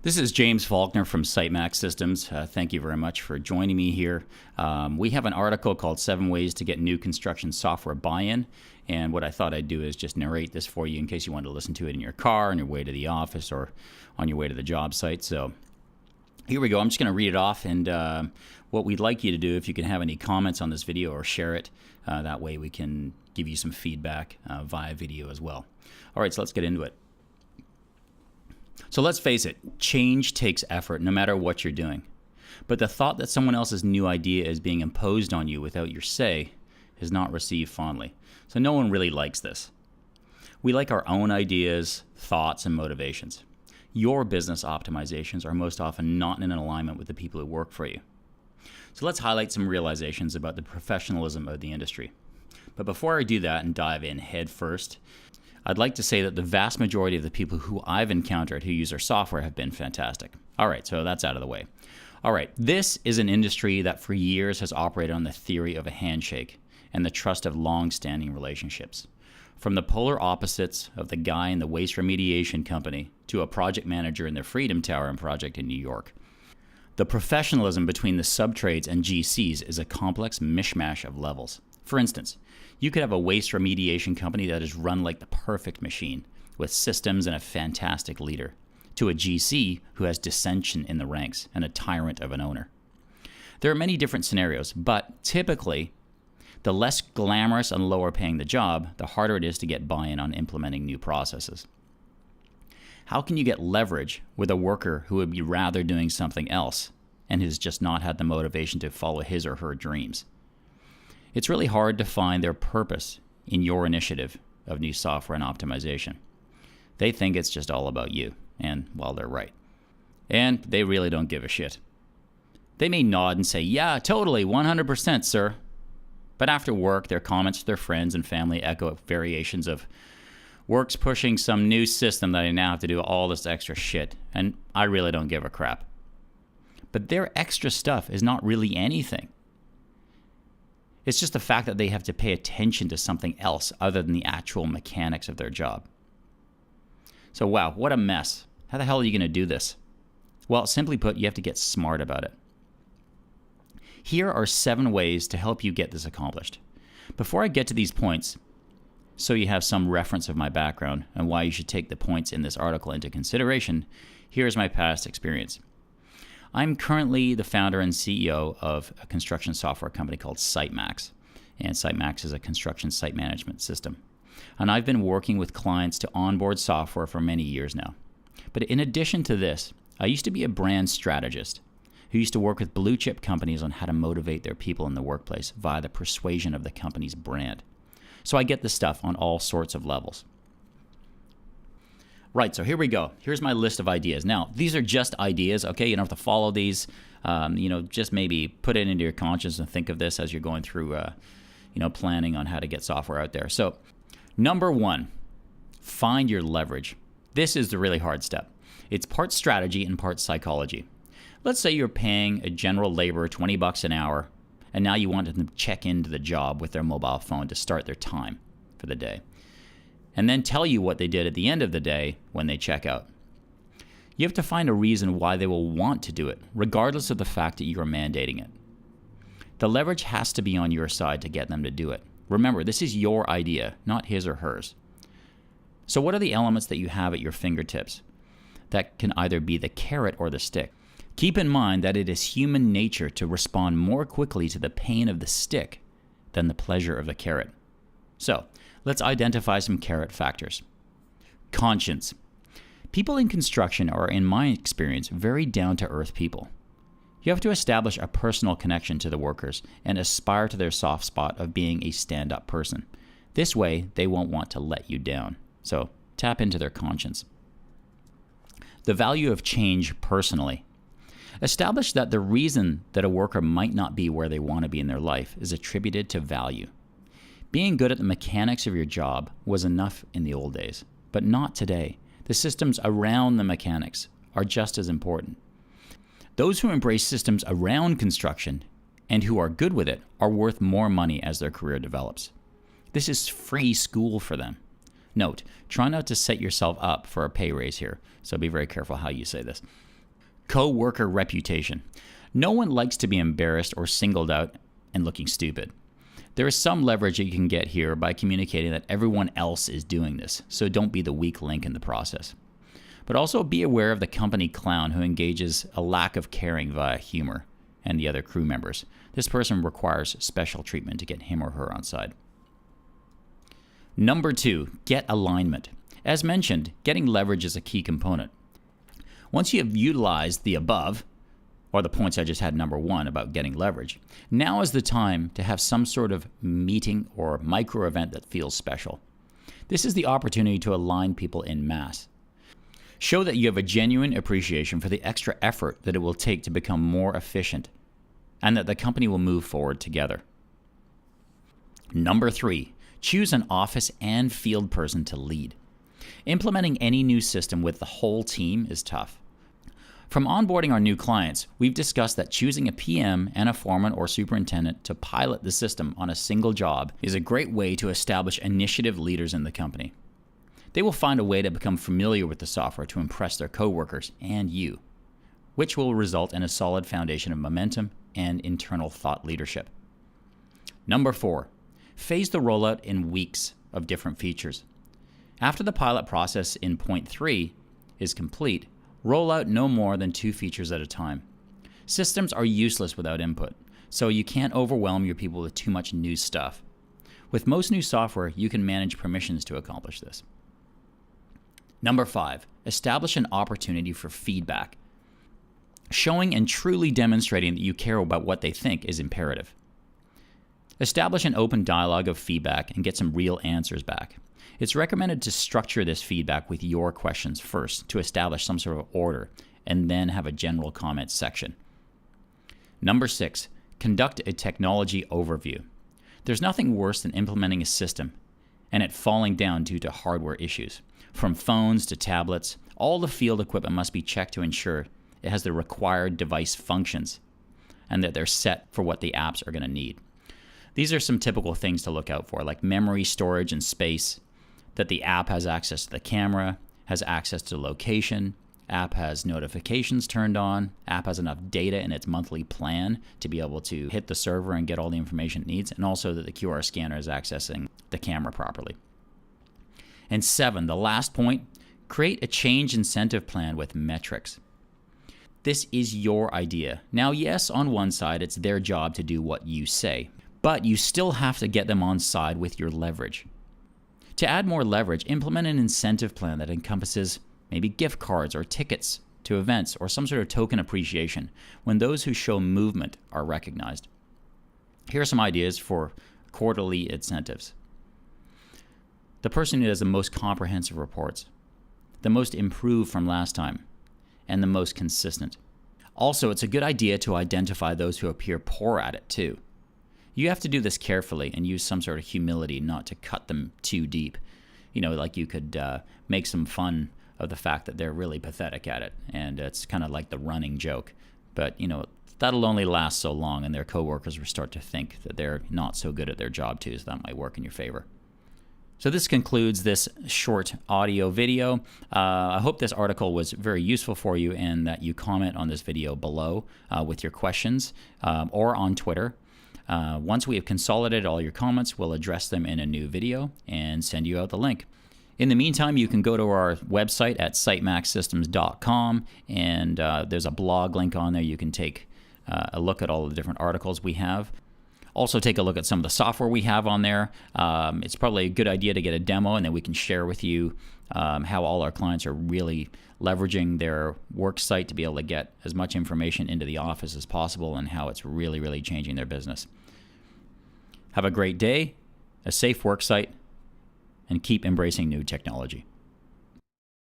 This is James Faulkner from SiteMax Systems. Thank you very much for joining me here. We have an article called 7 Ways to Get New Construction Software Buy-In. And what I thought I'd do is just narrate this for you in case you want to listen to it in your car, on your way to the office, or on your way to the job site. So here we go. I'm just going to read it off. And what we'd like you to do, if you can have any comments on this video or share it, that way we can give you some feedback via video as well. All right, so let's get into it. So let's face it, change takes effort no matter what you're doing. But the thought that someone else's new idea is being imposed on you without your say is not received fondly. So no one really likes this. We like our own ideas, thoughts, and motivations. Your business optimizations are most often not in alignment with the people who work for you. So let's highlight some realizations about the professionalism of the industry. But before I do that and dive in head first, I'd like to say that the vast majority of the people who I've encountered who use our software have been fantastic. All right, so that's out of the way. All right, this is an industry that for years has operated on the theory of a handshake and the trust of long-standing relationships. From the polar opposites of the guy in the waste remediation company to a project manager in the Freedom Tower project in New York. The professionalism between the subtrades and GCs is a complex mishmash of levels. For instance, you could have a waste remediation company that is run like the perfect machine, with systems and a fantastic leader, to a GC who has dissension in the ranks and a tyrant of an owner. There are many different scenarios, but typically, the less glamorous and lower paying the job, the harder it is to get buy-in on implementing new processes. How can you get leverage with a worker who would be rather doing something else and has just not had the motivation to follow his or her dreams? It's really hard to find their purpose in your initiative of new software and optimization. They think it's just all about you, and, well, they're right. And they really don't give a shit. They may nod and say, "Yeah, totally, 100%, sir." But after work, their comments to their friends and family echo variations of, "Work's pushing some new system that I now have to do all this extra shit, and I really don't give a crap." But their extra stuff is not really anything. It's just the fact that they have to pay attention to something else other than the actual mechanics of their job. So wow, what a mess. How the hell are you going to do this? Well, simply put, you have to get smart about it. Here are 7 ways to help you get this accomplished. Before I get to these points, so you have some reference of my background and why you should take the points in this article into consideration, here's my past experience. I'm currently the founder and CEO of a construction software company called SiteMax. And SiteMax is a construction site management system. And I've been working with clients to onboard software for many years now. But in addition to this, I used to be a brand strategist who used to work with blue chip companies on how to motivate their people in the workplace via the persuasion of the company's brand. So I get this stuff on all sorts of levels. Right, so here we go. Here's my list of ideas. Now, these are just ideas, okay? You don't have to follow these. Just maybe put it into your conscience and think of this as you're going through, planning on how to get software out there. So, number 1, find your leverage. This is the really hard step. It's part strategy and part psychology. Let's say you're paying a general laborer $20 an hour, and now you want them to check into the job with their mobile phone to start their time for the day, and then tell you what they did at the end of the day when they check out. You have to find a reason why they will want to do it, regardless of the fact that you are mandating it. The leverage has to be on your side to get them to do it. Remember, this is your idea, not his or hers. So what are the elements that you have at your fingertips that can either be the carrot or the stick? Keep in mind that it is human nature to respond more quickly to the pain of the stick than the pleasure of the carrot. So, let's identify some carrot factors. Conscience. People in construction are, in my experience, very down-to-earth people. You have to establish a personal connection to the workers and aspire to their soft spot of being a stand-up person. This way, they won't want to let you down. So, tap into their conscience. The value of change personally. Establish that the reason that a worker might not be where they want to be in their life is attributed to value. Being good at the mechanics of your job was enough in the old days, but not today. The systems around the mechanics are just as important. Those who embrace systems around construction and who are good with it are worth more money as their career develops. This is free school for them. Note, try not to set yourself up for a pay raise here, so be very careful how you say this. Co-worker reputation. No one likes to be embarrassed or singled out and looking stupid. There is some leverage you can get here by communicating that everyone else is doing this, so don't be the weak link in the process. But also be aware of the company clown who engages a lack of caring via humor and the other crew members. This person requires special treatment to get him or her on side. Number 2, get alignment. As mentioned, getting leverage is a key component. Once you have utilized the above, or the points I just had number 1 about getting leverage, now is the time to have some sort of meeting or micro event that feels special. This is the opportunity to align people en masse. Show that you have a genuine appreciation for the extra effort that it will take to become more efficient, and that the company will move forward together. Number 3, choose an office and field person to lead. Implementing any new system with the whole team is tough. From onboarding our new clients, we've discussed that choosing a PM and a foreman or superintendent to pilot the system on a single job is a great way to establish initiative leaders in the company. They will find a way to become familiar with the software to impress their coworkers and you, which will result in a solid foundation of momentum and internal thought leadership. Number 4, phase the rollout in weeks of different features. After the pilot process in point 3 is complete, roll out no more than 2 features at a time. Systems are useless without input, so you can't overwhelm your people with too much new stuff. With most new software, you can manage permissions to accomplish this. Number 5, establish an opportunity for feedback. Showing and truly demonstrating that you care about what they think is imperative. Establish an open dialogue of feedback and get some real answers back. It's recommended to structure this feedback with your questions first to establish some sort of order, and then have a general comment section. Number 6, conduct a technology overview. There's nothing worse than implementing a system and it falling down due to hardware issues. From phones to tablets, all the field equipment must be checked to ensure it has the required device functions and that they're set for what the apps are going to need. These are some typical things to look out for, like memory, storage, and space, that the app has access to the camera, has access to location, app has notifications turned on, app has enough data in its monthly plan to be able to hit the server and get all the information it needs, and also that the QR scanner is accessing the camera properly. And 7, the last point, create a change incentive plan with metrics. This is your idea. Now, yes, on one side, it's their job to do what you say, but you still have to get them on side with your leverage. To add more leverage, implement an incentive plan that encompasses maybe gift cards or tickets to events or some sort of token appreciation when those who show movement are recognized. Here are some ideas for quarterly incentives. The person who does the most comprehensive reports, the most improved from last time, and the most consistent. Also, it's a good idea to identify those who appear poor at it too. You have to do this carefully and use some sort of humility not to cut them too deep. You know, like you could make some fun of the fact that they're really pathetic at it, and it's kind of like the running joke. But, you know, that'll only last so long, and their coworkers will start to think that they're not so good at their job too, so that might work in your favor. So this concludes this short audio video. I hope this article was very useful for you and that you comment on this video below with your questions or on Twitter. Once we have consolidated all your comments, we'll address them in a new video and send you out the link. In the meantime, you can go to our website at sitemaxsystems.com, and there's a blog link on there. You can take a look at all the different articles we have. Also, take a look at some of the software we have on there. It's probably a good idea to get a demo, and then we can share with you how all our clients are really leveraging their work site to be able to get as much information into the office as possible, and how it's really, really changing their business. Have a great day, a safe work site, and keep embracing new technology.